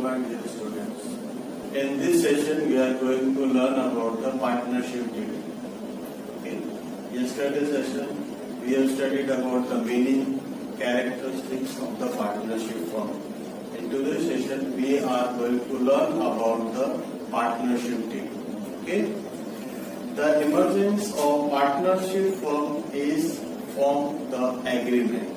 my dear students. In this session, we are going to learn about the partnership deed. Okay. Yesterday's session, we have studied about the meaning, characteristics of the partnership form. In today's session, we are going to learn about the partnership deed. Okay. The emergence of partnership form is from the agreement.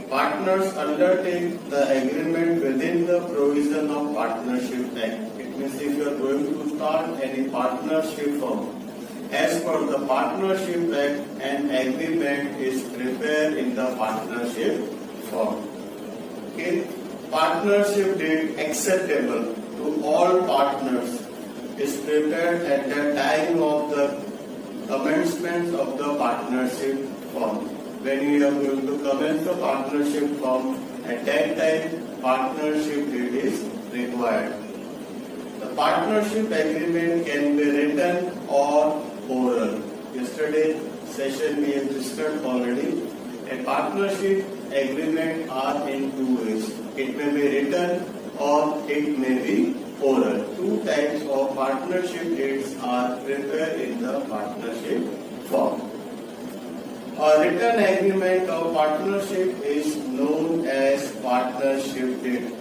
Partners undertake the agreement within the provision of Partnership Act. It means if you are going to start any partnership firm, as per the Partnership Act, an agreement is prepared in the partnership firm. Okay. Partnership deed acceptable to all partners is prepared at the time of the commencement of the partnership firm. When you are going to commence the partnership firm, at that time partnership deed is required. The partnership agreement can be written or oral. Yesterday session we have discussed already. A partnership agreement are in two ways. It may be written or it may be oral. Two types of partnership deeds are prepared in the partnership firm. A written agreement of partnership is known as partnership deed.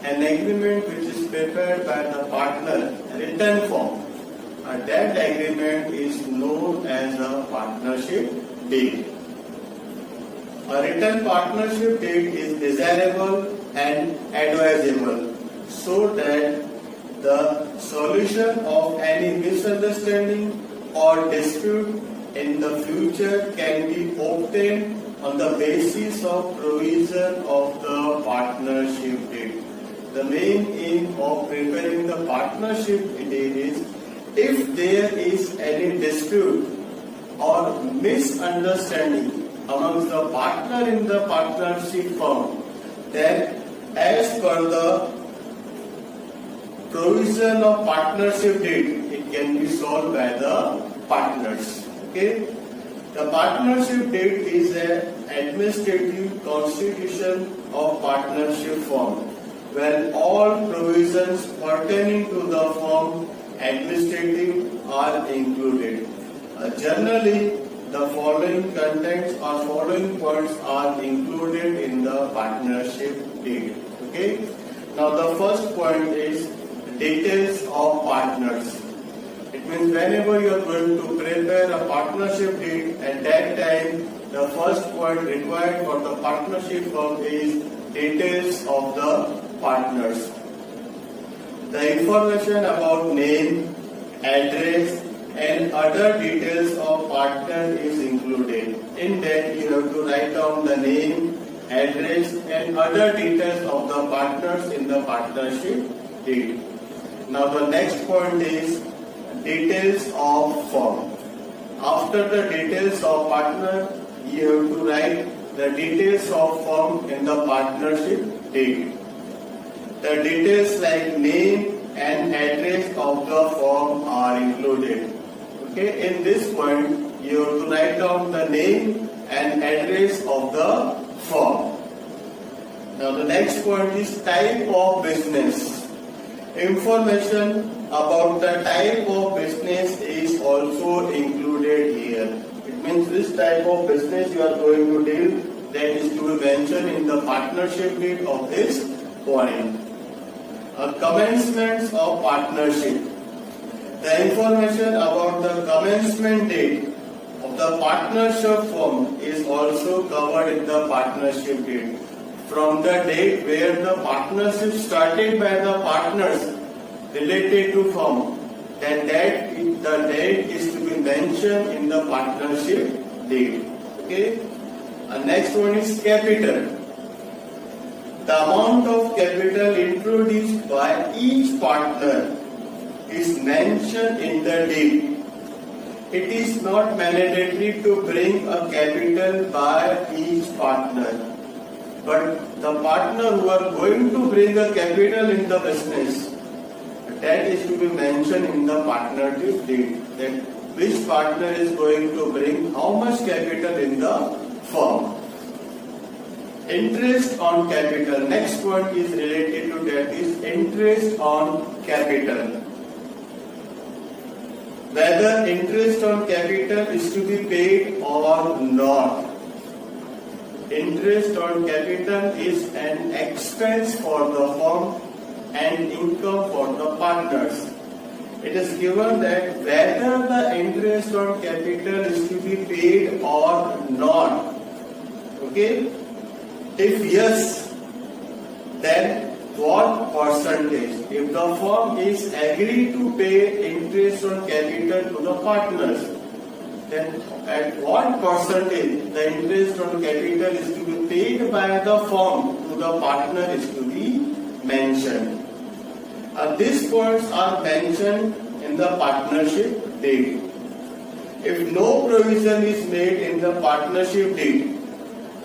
An agreement which is prepared by the partner, written form, that agreement is known as a partnership deed. A written partnership deed is desirable and advisable so that the solution of any misunderstanding or dispute in the future can be obtained on the basis of provision of the partnership deed. The main aim of preparing the partnership deed is if there is any dispute or misunderstanding amongst the partner in the partnership firm, then as per the provision of partnership deed, it can be solved by the partners. Okay. The partnership deed is an administrative constitution of partnership firm, where all provisions pertaining to the firm administrative are included. Generally, the following contents or following points are included in the partnership deed. Okay. Now the first point is details of partners. It means whenever you are going to prepare a partnership deed, at that time the first point required for the partnership firm is details of the partners. The information about name, address and other details of partner is included. In that you have to write down the name, address and other details of the partners in the partnership deed. Now the next point is details of firm. After the details of partner, you have to write the details of firm in the partnership deed. The details like name and address of the firm are included. Okay, in this point, you have to write down the name and address of the firm. Now the next point is type of business. Information about the type of business is also included here. It means which type of business you are going to deal, that is to be mentioned in the partnership deed of this point. Commencement of partnership. The information about the commencement date of the partnership firm is also covered in the partnership deed. From the date where the partnership started by the partners related to firm, then the date is to be mentioned in the partnership deed. Okay. Next one is capital. The amount of capital introduced by each partner is mentioned in the deed. It is not mandatory to bring a capital by each partner. But the partner who are going to bring a capital in the business, that is to be mentioned in the partnership deed. That which partner is going to bring how much capital in the firm. Interest on capital. Next point is related to that is interest on capital. Whether interest on capital is to be paid or not. Interest on capital is an expense for the firm and income for the partners. It is given that whether the interest on capital is to be paid or not. Okay? If yes, then what percentage? If the firm is agreed to pay interest on capital to the partners, then at what percentage the interest on capital is to be paid by the firm to the partner is to be mentioned. These points are mentioned in the partnership deed. If no provision is made in the partnership deed,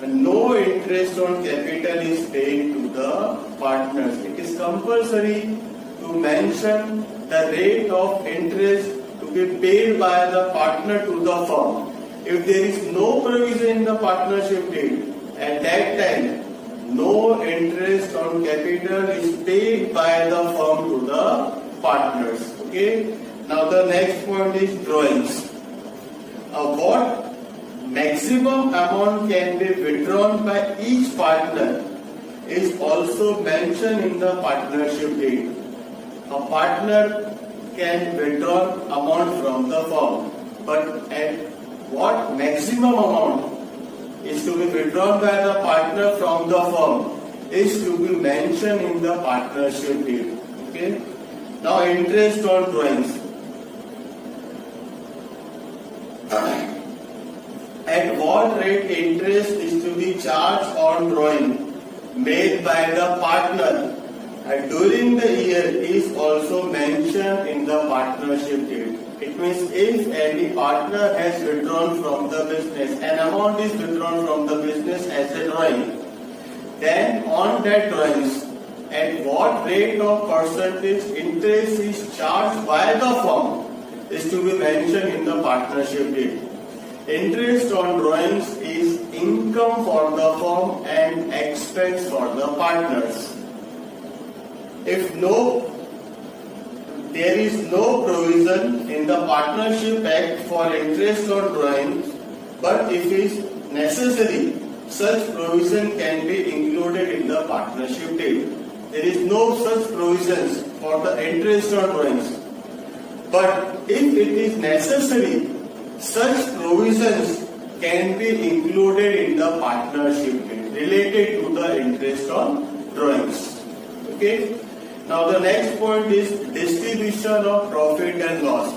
no interest on capital is paid to the partners. It is compulsory to mention the rate of interest to be paid by the partner to the firm. If there is no provision in the partnership deed, at that time, no interest on capital is paid by the firm to the partners. Okay. Now the next point is drawings. What maximum amount can be withdrawn by each partner is also mentioned in the partnership deed. A partner can withdraw amount from the firm, but at what maximum amount is to be withdrawn by the partner from the firm is to be mentioned in the partnership deed. Okay. Now interest on drawings. At what rate interest is to be charged on drawing made by the partner during the year is also mentioned in the partnership deed. It means if any partner has withdrawn from the business, an amount is withdrawn from the business as a drawing, then on that drawings, at what rate of percentage interest is charged by the firm is to be mentioned in the partnership deed. Interest on drawings is income for the firm and expense for the partners. If there is no provision in the Partnership Act for interest on drawings, but if it is necessary, such provision can be included in the partnership deed. There is no such provisions for the interest on drawings, but if it is necessary, such provisions can be included in the partnership deed related to the interest on drawings. Okay. Now the next point is distribution of profit and loss.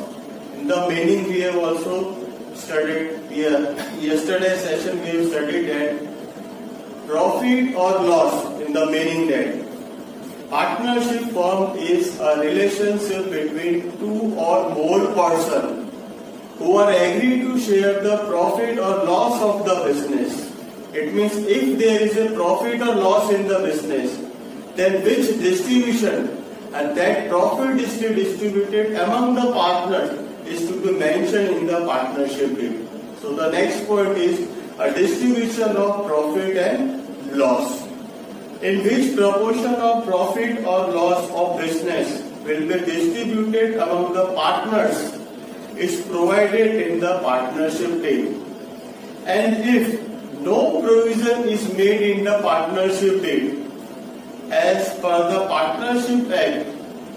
In the meaning we have also studied here. Yesterday's session we have studied that profit or loss in the meaning that partnership firm is a relationship between two or more persons who are agreed to share the profit or loss of the business. It means if there is a profit or loss in the business, then which distribution and that profit is to be distributed among the partners is to be mentioned in the partnership deed. So the next point is a distribution of profit and loss. In which proportion of profit or loss of business will be distributed among the partners is provided in the partnership deed. And if no provision is made in the partnership deed, as per the Partnership Act,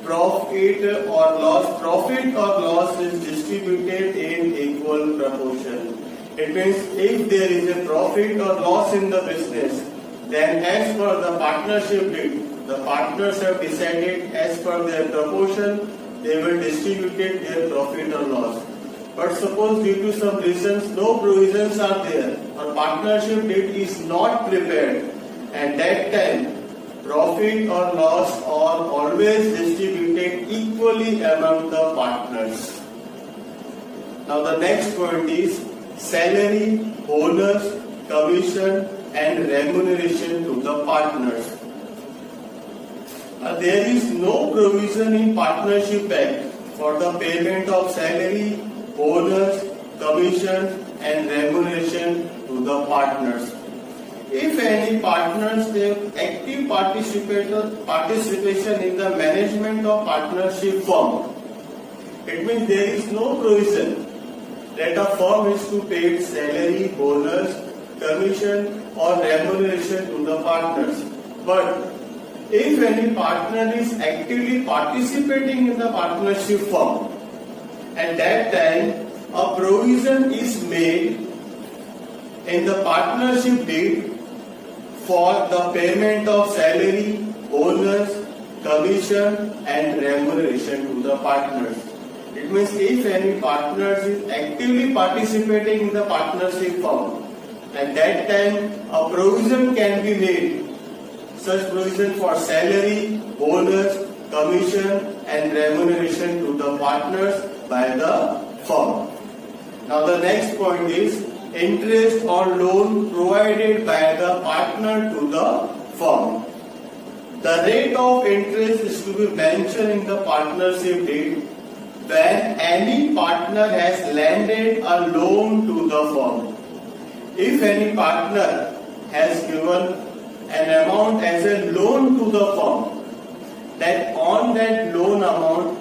profit or loss is distributed in equal proportion. It means if there is a profit or loss in the business, then as per the partnership deed, the partners have decided as per their proportion, they will distribute their profit or loss. But suppose due to some reasons no provisions are there or partnership deed is not prepared, and that time profit or loss are always distributed equally among the partners. Now the next point is salary, bonus, commission and remuneration to the partners. There is no provision in Partnership Act for the payment of salary, bonus, commission and remuneration to the partners. if any partners take active participation in the management of partnership firm, it means there is no provision that a firm is to pay salary, bonus, commission or remuneration to the partners. But if any partner is actively participating in the partnership firm, at that time a provision is made in the partnership deed for the payment of salary, bonus, commission and remuneration to the partners. It means if any partner is actively participating in the partnership firm, at that time a provision can be made, such provision for salary, bonus, commission and remuneration to the partners by the firm. Now the next point is interest on loan provided by the partner to the firm. The rate of interest is to be mentioned in the partnership deed when any partner has lended a loan to the firm. If any partner has given an amount as a loan to the firm, that on that loan amount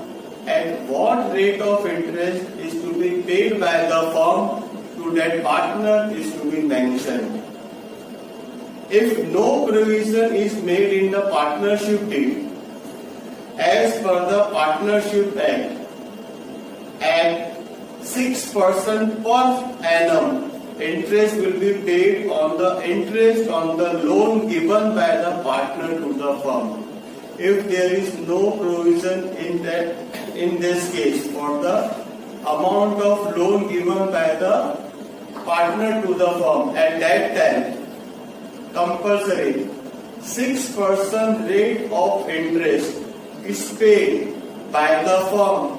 at what rate of interest is to be paid by the firm to that partner is to be mentioned. If no provision is made in the partnership deed, as per the Partnership Act, at 6% per annum, interest will be paid on the interest on the loan given by the partner to the firm. If there is no provision in this case for the amount of loan given by the partner to the firm, at that time compulsory 6% rate of interest is paid by the firm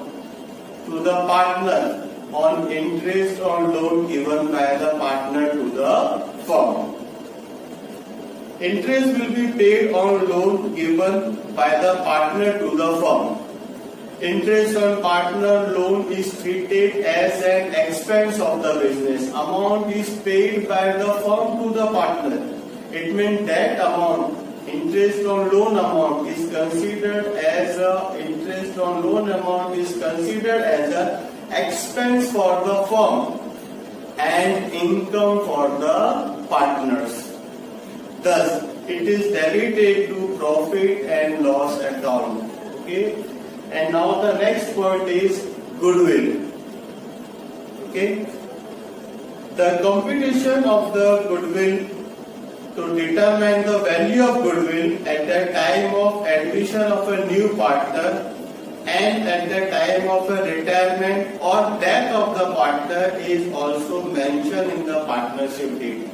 to the partner on interest on loan given by the partner to the firm. Interest will be paid on loan given by the partner to the firm. Interest on partner loan is treated as an expense of the business. Amount is paid by the firm to the partner. It means that amount, interest on loan amount, is considered as a expense for the firm and income for the partners. Thus, it is debited to profit and loss account. Okay. And now the next point is goodwill. Okay. The computation of the goodwill to determine the value of goodwill at the time of admission of a new partner and at the time of a retirement or death of the partner is also mentioned in the partnership deed.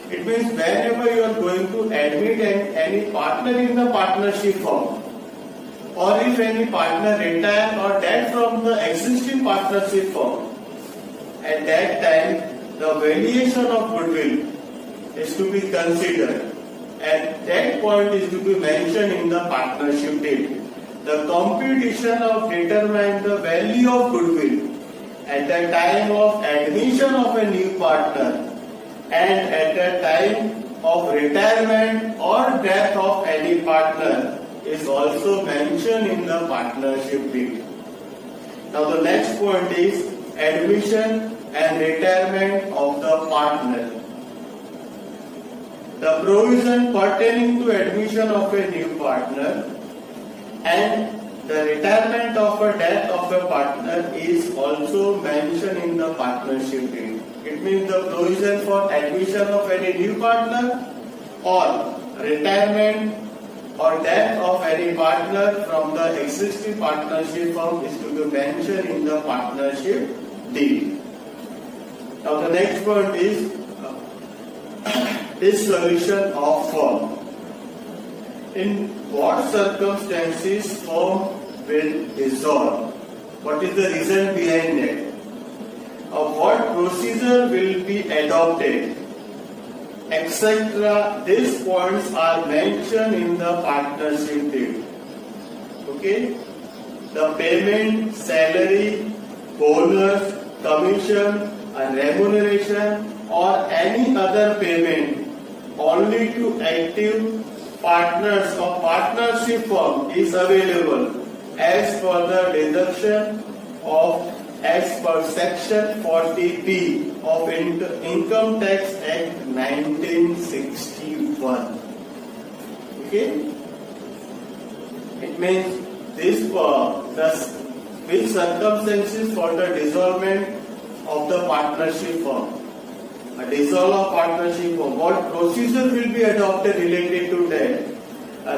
It means whenever you are going to admit any partner in the partnership firm, or if any partner retire or dead from the existing partnership firm, at that time the valuation of goodwill is to be considered. At that point is to be mentioned in the partnership deed. The computation of determine the value of goodwill at the time of admission of a new partner and at the time of retirement or death of any partner is also mentioned in the partnership deed. Now the next point is admission and retirement of the partner. The provision pertaining to admission of a new partner and the retirement of a death of a partner is also mentioned in the partnership deed. It means the provision for admission of any new partner or retirement or death of any partner from the existing partnership firm is to be mentioned in the partnership deed. Now the next point is dissolution of firm. In what circumstances firm will dissolve? What is the reason behind it? What procedure will be adopted? Etc. These points are mentioned in the partnership deed. Okay? The payment, salary, bonus, commission, and remuneration or any other payment only to active partners or partnership firm is available as per the deduction of as per section 40B of Income Tax Act 1961. Okay? It means this which circumstances for the dissolvement of the partnership firm. A dissolve of partnership firm. What procedure will be adopted related to that?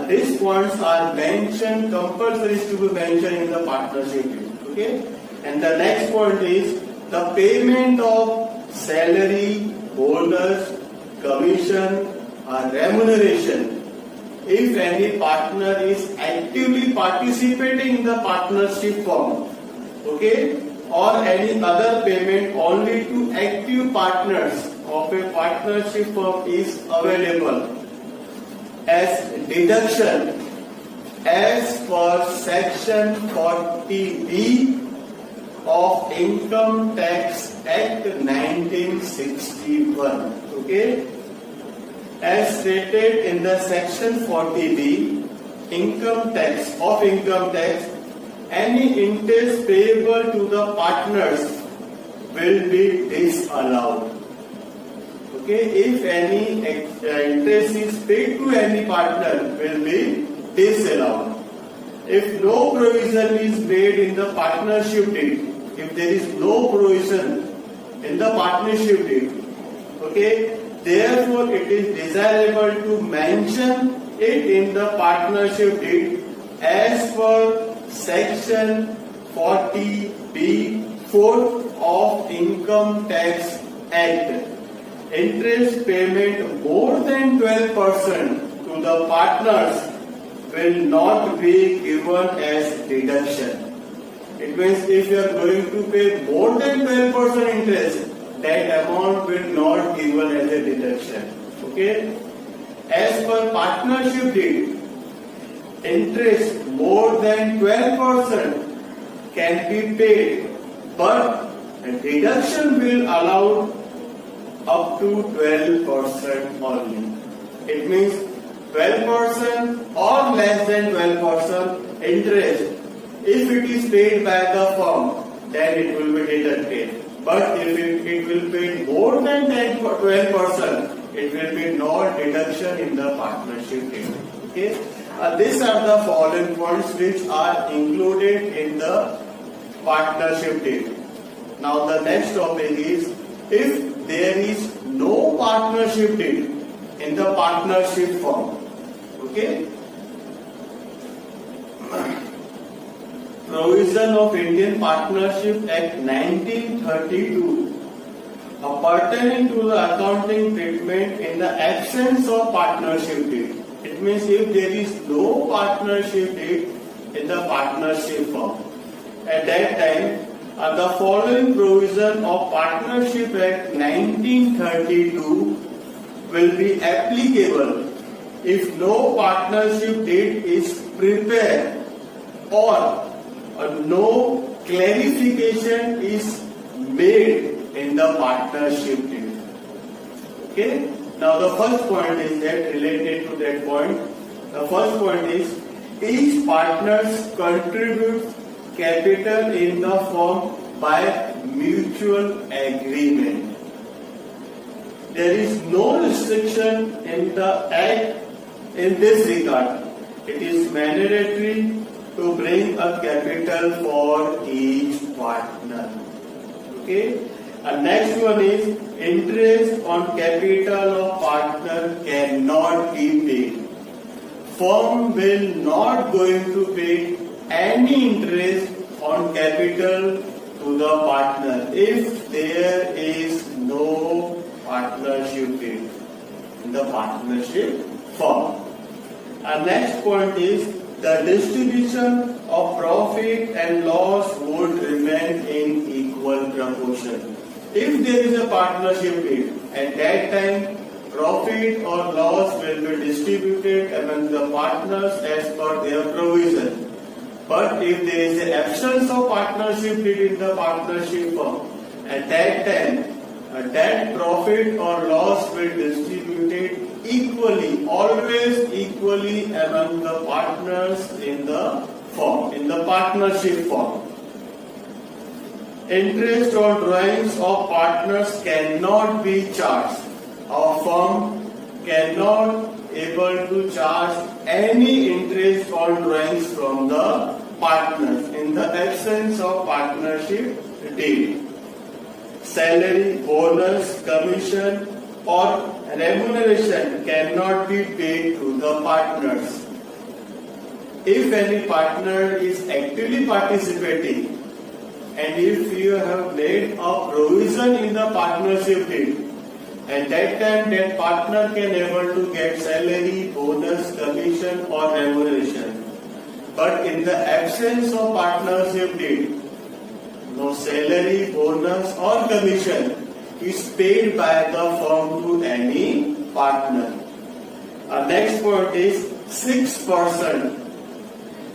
These points are mentioned, compulsory to be mentioned in the partnership deed. Okay? And the next point is the payment of salary, bonus, commission, or remuneration. If any partner is actively participating in the partnership firm, okay, or any other payment only to active partners of a partnership firm is available as deduction as per section 40B of Income Tax Act 1961. Okay? As stated in the section 40B, income tax, any interest payable to the partners will be disallowed. Okay, if any interest is paid to any partner, will be disallowed. If no provision is made in the partnership deed, if there is no provision in the partnership deed, okay, therefore it is desirable to mention it in the partnership deed as per section 40B(4) of Income Tax Act. Interest payment more than 12% to the partners will not be given as deduction. It means if you are going to pay more than 12% interest, that amount will not given as a deduction. Okay? As per partnership deed, interest more than 12% can be paid, but a deduction will allow up to 12% only. It means 12% or less than 12% interest. If it is paid by the firm, then it will be deducted. But if it will be more than 12%, it will be no deduction in the partnership deed. Okay? These are the following points which are included in the partnership deed. Now the next topic is, if there is no partnership deed in the partnership firm, okay? Provision of Indian Partnership Act 1932 pertaining to the accounting treatment in the absence of partnership deed. It means if there is no partnership deed in the partnership firm, at that time the following provision of Partnership Act 1932 will be applicable if no partnership deed is prepared or no clarification is made in the partnership deed. Okay? Now the first point is that related to that point. The first point is each partners contributes capital in the firm by mutual agreement. There is no restriction in the Act in this regard. It is mandatory to bring a capital for each partner. Okay? And next one is interest on capital of partner cannot be paid. Firm will not going to pay any interest on capital to the partner if there is no partnership deed in the partnership firm. And next point is the distribution of profit and loss would remain in equal proportion. If there is a partnership deed, at that time profit or loss will be distributed among the partners as per their provision. But if there is an absence of partnership deed in the partnership firm, at that time that profit or loss will be distributed equally, always equally among the partners in the firm, in the partnership firm. Interest on drawings of partners cannot be charged. Our firm cannot able to charge any interest on drawings from the partners in the absence of partnership deed. Salary, bonus, commission or remuneration cannot be paid to the partners. If any partner is actively participating and if you have made a provision in the partnership deed, at that time that partner can able to get salary, bonus, commission or remuneration. But in the absence of partnership deed, no salary, bonus or commission is paid by the firm to any partner. Our next point is 6%.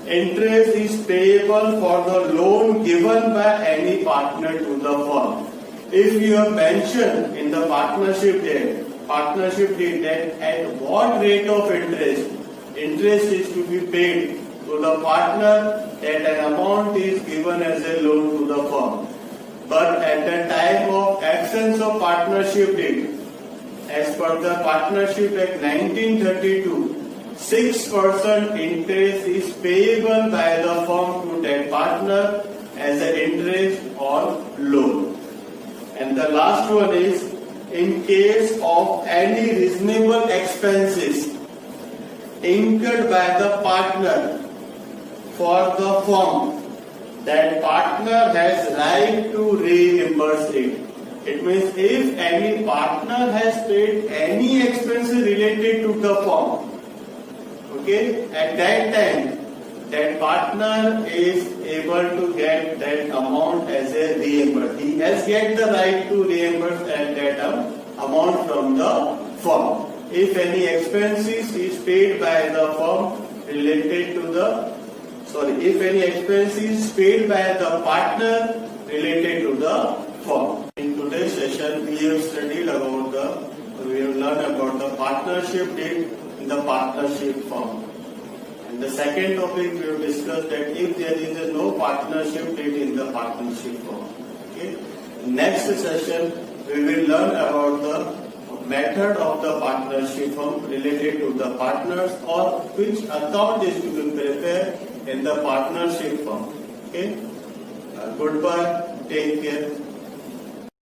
Interest is payable for the loan given by any partner to the firm. If you have mentioned in the partnership deed that at what rate of interest is to be paid to the partner, that an amount is given as a loan to the firm. But at the time of absence of partnership deed, as per the Partnership Act 1932, 6% interest is payable by the firm to that partner as an interest on loan. And the last one is, in case of any reasonable expenses incurred by the partner for the firm, that partner has right to reimburse it. It means if any partner has paid any expenses related to the firm, okay, at that time, that partner is able to get that amount as a reimbursement. He has get the right to reimburse that amount from the firm. If any expenses is paid by the firm related to the, if any expenses paid by the partner related to the firm. In today's session, we have studied about we have learned about the partnership deed in the partnership firm. And the second topic we have discussed that if there is no partnership deed in the partnership firm. Okay. Next session we will learn about the method of the partnership firm related to the partners or which account is to be prepared in the partnership firm. Okay. Goodbye. Take care.